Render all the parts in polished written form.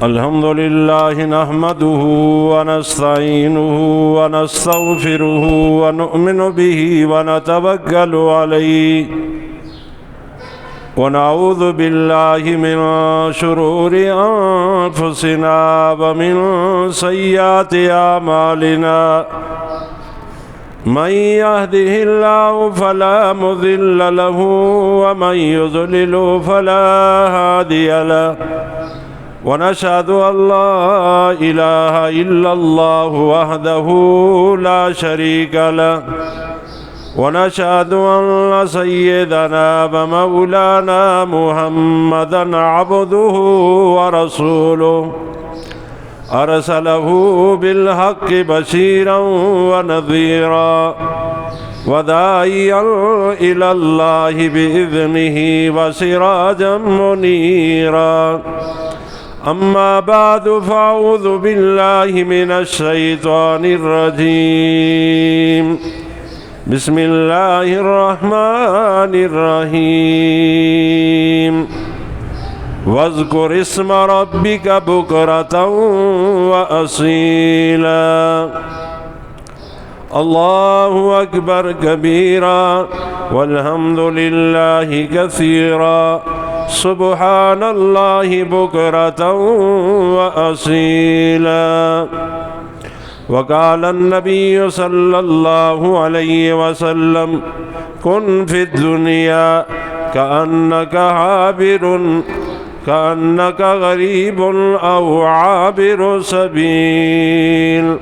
الحمد لله نحمده ونستعينه ونستغفره ونؤمن به ونتوكل عليه ونعوذ بالله من شرور أنفسنا ومن سيئات أعمالنا من يهده الله فلا مضل له ومن يضلل فلا هادي له ونشهد أن لا إله إلا الله وحده لا شريك له ونشهد أن سيدنا ومولانا محمدا عبده ورسوله أرسله بالحق بشيرا ونذيرا وداعيا إلى الله بإذنه وسراجا منيرا أما بعد فأعوذ بالله من الشيطان الرجيم بسم الله الرحمن الرحيم واذكر اسم ربك بكرة وأصيلا الله أكبر كبيرا والحمد لله كثيرا سبحان الله بكرة وأصيلا وقال النبي صلى الله عليه وسلم كن في الدنيا كأنك غريب أو عابر سبيل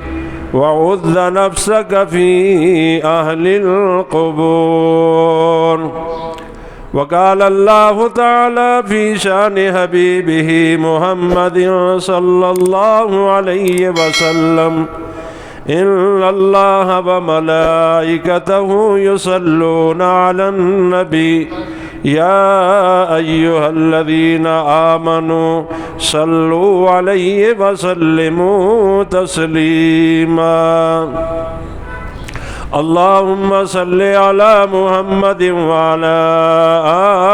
وعذ نفسك في أهل القبور وقال الله تعالى في شان حبيبه محمد صلى الله عليه وسلم إن الله وملائكته يصلون على النبي يا أيها الذين آمنوا صلوا عليه وسلموا تسليما اللهم صل على محمد وعلى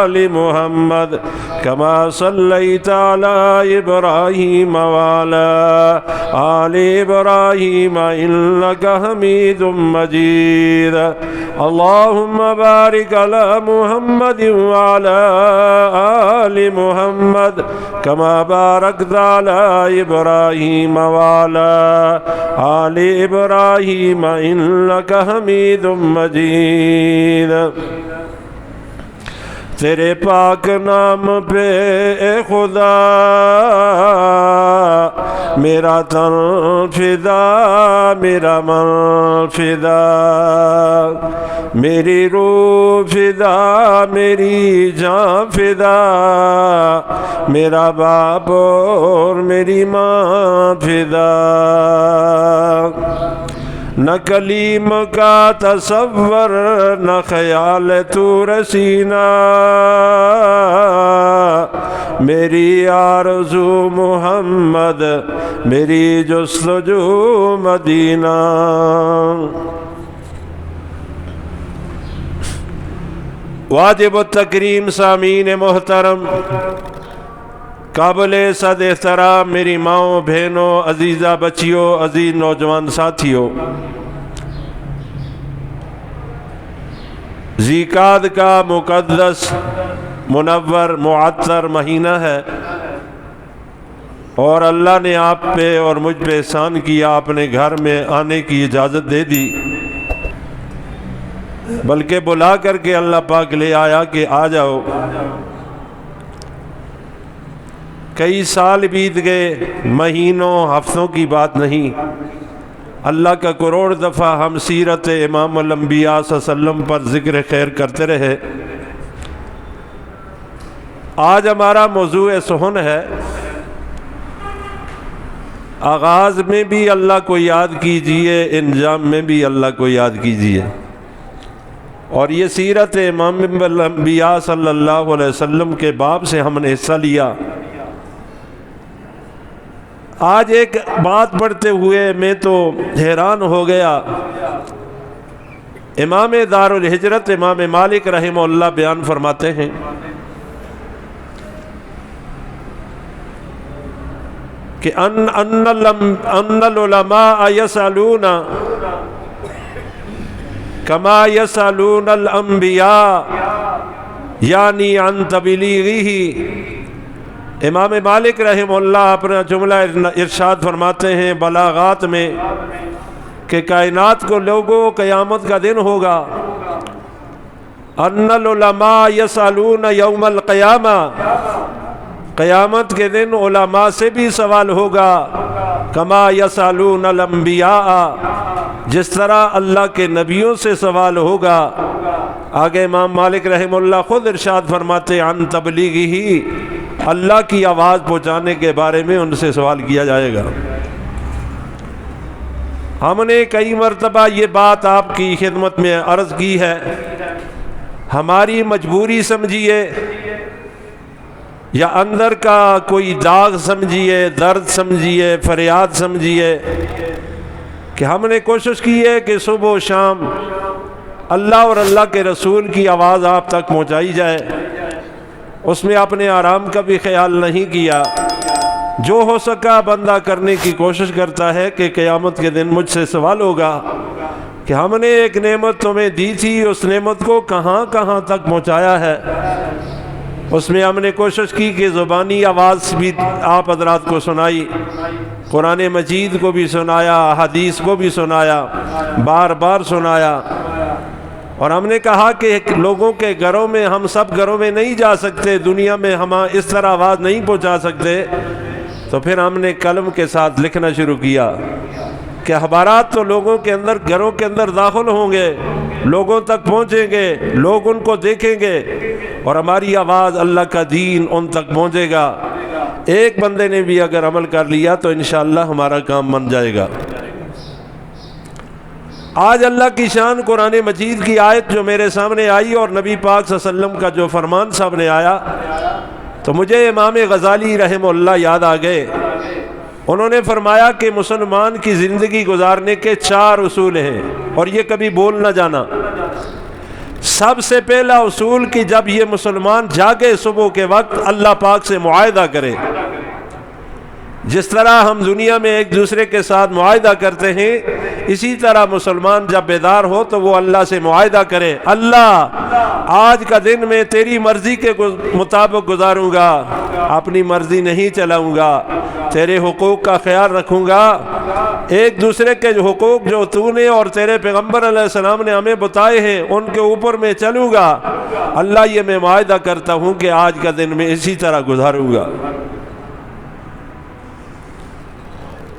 آل محمد كما صليت على إبراهيم وعلى آل إبراهيم إنك حميد مجيد اللهم بارك على محمد وعلى آل محمد كما باركت على إبراهيم وعلى آل إبراهيم إنك حمید مجید تیرے پاک نام پہ اے خدا میرا تن فدا میرا من فدا میری روح فدا میری جان فدا میرا باپ اور میری ماں فدا نہ کلیم کا تصور نہ خیال تو رسینا میری آرزو محمد میری جستجو مدینہ واجب التکریم سامعین محترم قابل صد احترام میری ماؤں بہنوں عزیزہ بچیوں عزیز نوجوان ساتھیوں ذیقعد کا مقدس منور معطر مہینہ ہے اور اللہ نے آپ پہ اور مجھ پہ احسان کیا اپنے گھر میں آنے کی اجازت دے دی بلکہ بلا کر کے اللہ پاک لے آیا کہ آ جاؤ کئی سال بیت گئے مہینوں ہفتوں کی بات نہیں اللہ کا کروڑ دفعہ ہم سیرت امام الانبیاء صلی اللہ علیہ وسلم پر ذکر خیر کرتے رہے آج ہمارا موضوع سخن ہے آغاز میں بھی اللہ کو یاد کیجئے انجام میں بھی اللہ کو یاد کیجئے اور یہ سیرت امام الانبیاء صلی اللہ علیہ وسلم کے باب سے ہم نے حصہ لیا آج ایک بات پڑھتے ہوئے میں تو حیران ہو گیا امام دار الہجرت امام مالک رحمہ اللہ بیان فرماتے ہیں کہ ان العلماء یسألون کما یسألون الانبیاء یعنی عن تبلیغہ۔ امام مالک رحمہ اللہ اپنا جملہ ارشاد فرماتے ہیں بلاغات میں کہ کائنات کو لوگوں قیامت کا دن ہوگا، ان العلماء یسألون یوم القیامہ، قیامت کے دن علماء سے بھی سوال ہوگا، کما یسألون الانبیاء، جس طرح اللہ کے نبیوں سے سوال ہوگا۔ آگے امام مالک رحمہ اللہ خود ارشاد فرماتے عن تبلیغہ، اللہ کی آواز پہنچانے کے بارے میں ان سے سوال کیا جائے گا۔ ہم نے کئی مرتبہ یہ بات آپ کی خدمت میں عرض کی ہے، ہماری مجبوری سمجھیے یا اندر کا کوئی داغ سمجھیے، درد سمجھیے، فریاد سمجھیے، کہ ہم نے کوشش کی ہے کہ صبح و شام اللہ اور اللہ کے رسول کی آواز آپ تک پہنچائی جائے، اس میں اپنے آرام کا بھی خیال نہیں کیا۔ جو ہو سکا بندہ کرنے کی کوشش کرتا ہے کہ قیامت کے دن مجھ سے سوال ہوگا کہ ہم نے ایک نعمت تمہیں دی تھی، اس نعمت کو کہاں کہاں تک پہنچایا ہے۔ اس میں ہم نے کوشش کی کہ زبانی آواز بھی آپ حضرات کو سنائی، قرآن مجید کو بھی سنایا، حدیث کو بھی سنایا، بار بار سنایا، اور ہم نے کہا کہ لوگوں کے گھروں میں، ہم سب گھروں میں نہیں جا سکتے، دنیا میں ہم اس طرح آواز نہیں پہنچا سکتے، تو پھر ہم نے قلم کے ساتھ لکھنا شروع کیا کہ اخبارات تو لوگوں کے اندر، گھروں کے اندر داخل ہوں گے، لوگوں تک پہنچیں گے، لوگ ان کو دیکھیں گے، اور ہماری آواز، اللہ کا دین ان تک پہنچے گا۔ ایک بندے نے بھی اگر عمل کر لیا تو انشاءاللہ ہمارا کام بن جائے گا۔ آج اللہ کی شان قرآن مجید کی آیت جو میرے سامنے آئی اور نبی پاک صلی اللہ علیہ وسلم کا جو فرمان سامنے آیا، تو مجھے امام غزالی رحمہ اللہ یاد آ گئے۔ انہوں نے فرمایا کہ مسلمان کی زندگی گزارنے کے 4 اصول ہیں، اور یہ کبھی بول نہ جانا۔ سب سے پہلا اصول کہ جب یہ مسلمان جاگے صبح کے وقت اللہ پاک سے معاہدہ کرے، جس طرح ہم دنیا میں ایک دوسرے کے ساتھ معاہدہ کرتے ہیں، اسی طرح مسلمان جب بیدار ہو تو وہ اللہ سے معاہدہ کرے، اللہ آج کا دن میں تیری مرضی کے مطابق گزاروں گا، اپنی مرضی نہیں چلاؤں گا، تیرے حقوق کا خیال رکھوں گا، ایک دوسرے کے حقوق جو تو نے اور تیرے پیغمبر علیہ السلام نے ہمیں بتائے ہیں ان کے اوپر میں چلوں گا۔ اللہ یہ میں معاہدہ کرتا ہوں کہ آج کا دن میں اسی طرح گزاروں گا۔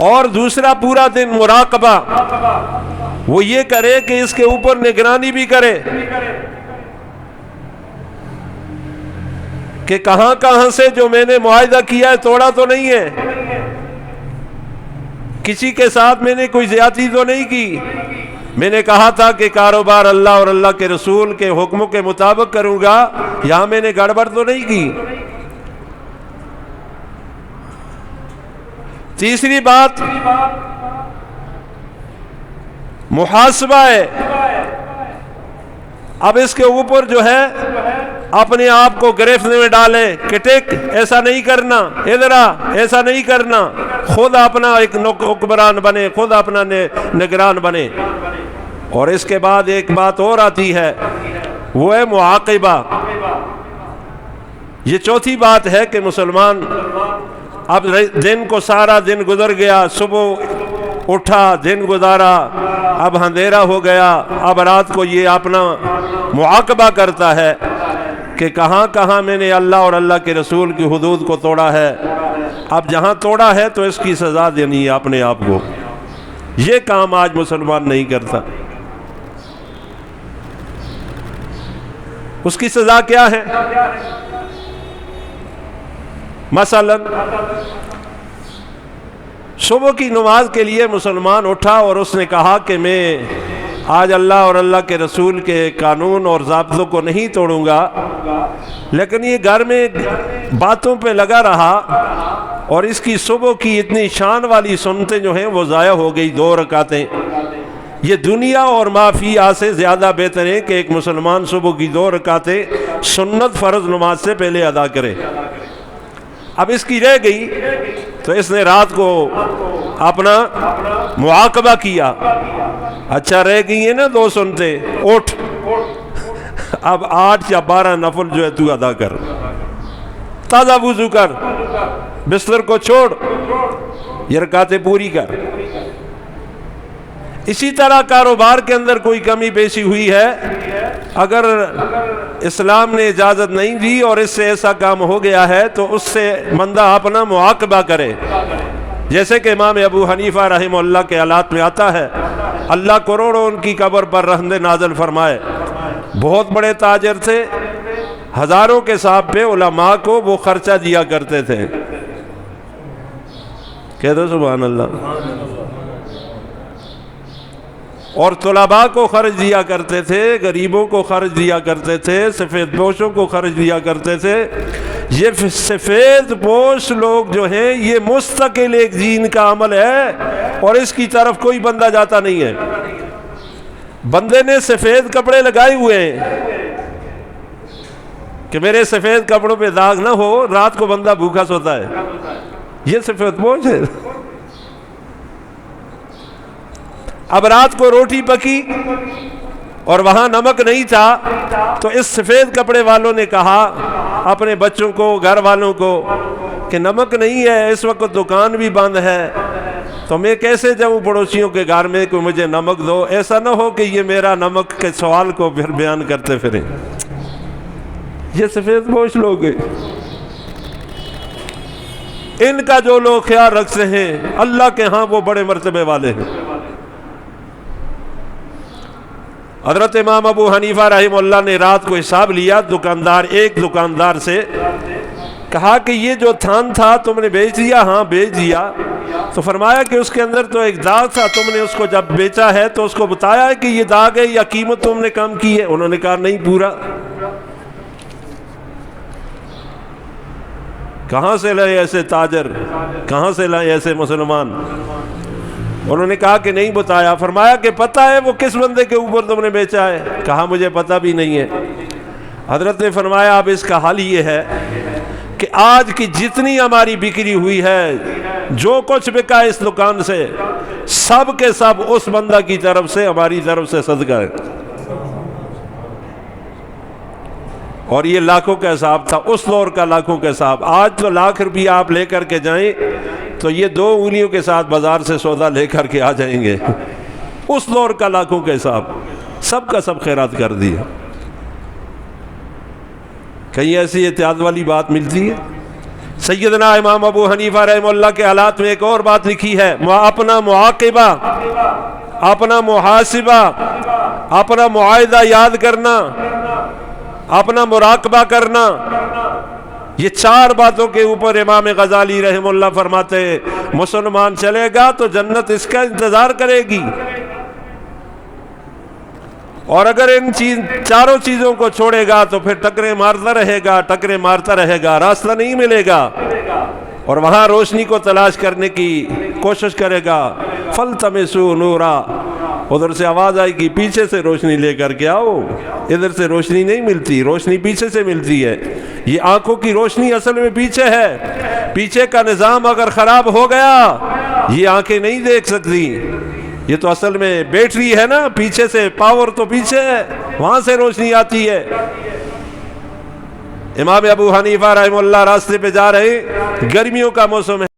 اور دوسرا پورا دن مراقبہ، وہ یہ کرے کہ اس کے اوپر نگرانی بھی کرے کہ کہاں کہاں سے جو میں نے معاہدہ کیا ہے توڑا تو نہیں ہے، کسی کے ساتھ میں نے کوئی زیادتی تو نہیں کی، میں نے کہا تھا کہ کاروبار اللہ اور اللہ کے رسول کے حکموں کے مطابق کروں گا، یہاں میں نے گڑبڑ تو نہیں کی۔ تیسری بات محاسبہ ہے، اب اس کے اوپر جو ہے اپنے آپ کو گرفت میں ڈالیں کہ ٹک ایسا نہیں کرنا، ادھر ایسا نہیں کرنا، خود اپنا ایک حکمران بنے، خود اپنا نگران بنے۔ اور اس کے بعد ایک بات اور آتی ہے، وہ ہے معاقبہ۔ یہ چوتھی بات ہے کہ مسلمان اب دن کو سارا دن گزر گیا، صبح اٹھا، دن گزارا، اب اندھیرا ہو گیا، اب رات کو یہ اپنا معاقبہ کرتا ہے کہ کہاں کہاں میں نے اللہ اور اللہ کے رسول کی حدود کو توڑا ہے۔ اب جہاں توڑا ہے تو اس کی سزا دینی ہے اپنے آپ کو۔ یہ کام آج مسلمان نہیں کرتا۔ اس کی سزا کیا ہے؟ مثلا صبح کی نماز کے لیے مسلمان اٹھا اور اس نے کہا کہ میں آج اللہ اور اللہ کے رسول کے قانون اور ضابطوں کو نہیں توڑوں گا، لیکن یہ گھر میں باتوں پہ لگا رہا اور اس کی صبح کی اتنی شان والی سنتیں جو ہیں وہ ضائع ہو گئی، 2 رکعتیں۔ یہ دنیا اور ما فیہا سے زیادہ بہتر ہے کہ ایک مسلمان صبح کی 2 رکعتیں سنت فرض نماز سے پہلے ادا کرے۔ اب اس کی رہ گئی تو اس نے رات کو اپنا معاقبہ کیا، اچھا رہ گئی ہیں نا 2 سنتے، اٹھ اب 8 یا 12 نفل جو ہے تو ادا کر، تازہ وضو کر، بستر کو چھوڑ، یہ رکعتیں پوری کر۔ اسی طرح کاروبار کے اندر کوئی کمی بیشی ہوئی ہے، اگر اسلام نے اجازت نہیں دی اور اس سے ایسا کام ہو گیا ہے تو اس سے بندہ اپنا معاقبہ کرے، جیسے کہ امام ابو حنیفہ رحمہ اللہ کے حالات میں آتا ہے، اللہ کروڑوں ان کی قبر پر رحمت نازل فرمائے، بہت بڑے تاجر تھے، ہزاروں کے حساب پہ علماء کو وہ خرچہ دیا کرتے تھے، کہہ دو سبحان اللہ، اور طلباء کو خرچ دیا کرتے تھے، غریبوں کو خرچ دیا کرتے تھے، سفید پوشوں کو خرچ دیا کرتے تھے۔ یہ سفید پوش لوگ جو ہیں یہ مستقل ایک دین کا عمل ہے اور اس کی طرف کوئی بندہ جاتا نہیں ہے۔ بندے نے سفید کپڑے لگائے ہوئے ہیں کہ میرے سفید کپڑوں پہ داغ نہ ہو، رات کو بندہ بھوکا سوتا ہے، یہ سفید پوش ہے۔ اب رات کو روٹی پکی اور وہاں نمک نہیں تھا تو اس سفید کپڑے والوں نے کہا اپنے بچوں کو، گھر والوں کو کہ نمک نہیں ہے، اس وقت دکان بھی بند ہے، تو میں کیسے جاؤں پڑوسیوں کے گھر میں کہ مجھے نمک دو، ایسا نہ ہو کہ یہ میرا نمک کے سوال کو پھر بیان کرتے پھریں۔ یہ سفید پوش لوگ ہیں، ان کا جو لوگ خیال رکھتے ہیں اللہ کے ہاں وہ بڑے مرتبے والے ہیں۔ حضرت امام ابو حنیفہ رحمہ اللہ نے رات کو حساب لیا، ایک دکاندار سے کہا کہ یہ جو تھان تھا تم نے بیچ دیا؟ ہاں بیچ دیا۔ تو فرمایا کہ اس کے اندر تو ایک داغ تھا، تم نے اس کو جب بیچا ہے تو اس کو بتایا ہے کہ یہ داغ ہے یا قیمت تم نے کم کی ہے؟ انہوں نے کہا نہیں، پورا۔ کہاں سے لائے ایسے تاجر، کہاں سے لائے ایسے مسلمان؟ انہوں نے کہا کہ نہیں بتایا۔ فرمایا کہ پتہ ہے وہ کس بندے کے اوپر تم نے بیچا ہے؟ کہا مجھے پتہ بھی نہیں ہے۔ حضرت نے فرمایا اب اس کا حل یہ ہے کہ آج کی جتنی ہماری بکری ہوئی ہے، جو کچھ بکا اس دکان سے، سب کے سب اس بندہ کی طرف سے، ہماری طرف سے صدقہ ہے۔ اور یہ لاکھوں کا حساب تھا، اس دور کا لاکھوں کا حساب۔ آج تو لاکھ روپیہ آپ لے کر کے جائیں تو یہ 2 انگلیوں کے ساتھ بازار سے سودا لے کر کے آ جائیں گے۔ اس دور کا لاکھوں کا حساب، سب کا سب خیرات کر دیا۔ کہیں ایسی احتیاط والی بات ملتی ہے؟ سیدنا امام ابو حنیفہ رحمہ اللہ کے حالات میں ایک اور بات لکھی ہے، اپنا معاقبہ، اپنا محاسبہ، اپنا معاہدہ یاد کرنا، اپنا مراقبہ کرنا، یہ 4 باتوں کے اوپر امام غزالی رحمہ اللہ فرماتے ہیں مسلمان چلے گا تو جنت اس کا انتظار کرے گی، اور اگر ان 4 چیزوں کو چھوڑے گا تو پھر ٹکرے مارتا رہے گا، راستہ نہیں ملے گا، اور وہاں روشنی کو تلاش کرنے کی کوشش کرے گا۔ فَالْتَمِسُوا نُورًا، ادھر سے آواز آئے گی پیچھے سے روشنی لے کر کے آؤ، ادھر سے روشنی نہیں ملتی، روشنی پیچھے سے ملتی ہے۔ یہ آنکھوں کی روشنی اصل میں پیچھے ہے، پیچھے کا نظام اگر خراب ہو گیا یہ آنکھیں نہیں دیکھ سکتی۔ یہ تو اصل میں بیٹری ہے نا، پیچھے سے پاور تو پیچھے ہے، وہاں سے روشنی آتی ہے۔ امام ابو حنیفہ رحمہ اللہ راستے پہ جا رہے، گرمیوں کا موسم ہے۔